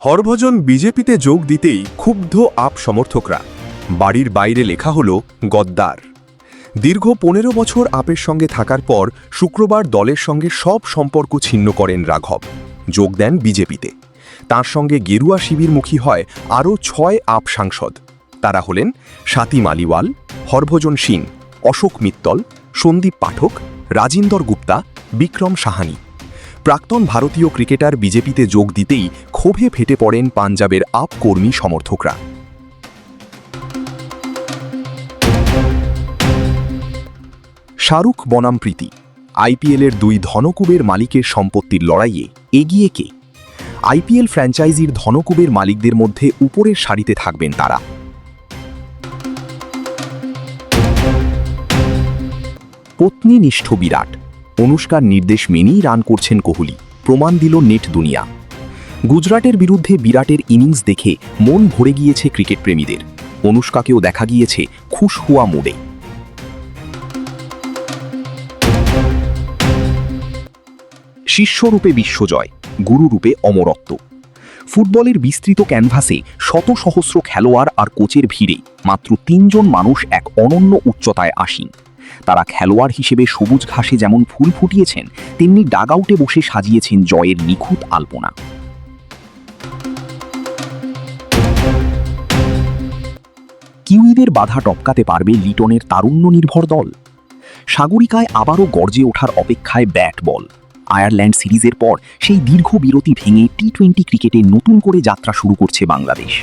হরভজন বিজেপিতে যোগ দিতেই ক্ষুব্ধ আপ সমর্থকরা। বাড়ির বাইরে লেখা হল গদ্দার। দীর্ঘ ১৫ বছর আপের সঙ্গে থাকার পর শুক্রবার দলের সঙ্গে সব সম্পর্ক ছিন্ন করেন রাঘব। যোগ দেন বিজেপিতে। তাঁর সঙ্গে গেরুয়া শিবিরমুখী হয় আরও ৬ আপ সাংসদ। তারা হলেন স্বাতী মালিওয়াল, হরভজন সিং, অশোক মিত্তল, সন্দীপ পাঠক, রাজিন্দর গুপ্তা, বিক্রম সাহানি। প্রাক্তন ভারতীয় ক্রিকেটার বিজেপিতে যোগ দিতেই ক্ষোভে ফেটে পড়েন পাঞ্জাবের আপ কর্মী সমর্থকরা। শাহরুখ বনাম প্রীতি, আইপিএলের ২ ধনকুবের মালিকের সম্পত্তির লড়াইয়ে এগিয়ে কে? আইপিএল ফ্র্যাঞ্চাইজির ধনকুবের মালিকদের মধ্যে উপরের সারিতে থাকবেন তারা। পত্নীনিষ্ঠ বিরাট, অনুষ্কার নির্দেশ মেনেই রান করছেন কোহলি, প্রমাণ দিল নেট দুনিয়া। গুজরাটের বিরুদ্ধে বিরাটের ইনিংস দেখে মন ভরে গিয়েছে ক্রিকেট প্রেমীদের। অনুষ্কাকেও দেখা গিয়েছে খুশ হুয়া মুডে। শিষ্যরূপে বিশ্বজয়, গুরুরূপে অমরত্ব। ফুটবলের বিস্তৃত ক্যানভাসে শত সহস্র খেলোয়াড় আর কোচের ভিড়ে মাত্র ৩ জন মানুষ এক অনন্য উচ্চতায় আসীন। তারা খেলোয়াড় হিসেবে সবুজ ঘাসে যেমন ফুল ফুটিয়েছেন, তেমনি ডাগআউটে বসে সাজিয়েছেন জয়ের নিখুঁত আলপনা। কিউইদের বাধা টপকাতে পারবে লিটনের তারুণ্য নির্ভর দল। সাগরিকায় আবারও গর্জে ওঠার অপেক্ষায় ব্যাট বল। আয়ারল্যান্ড সিরিজের পর সেই দীর্ঘ বিরতি ভেঙে টি-20 ক্রিকেটে নতুন করে যাত্রা শুরু করছে বাংলাদেশ।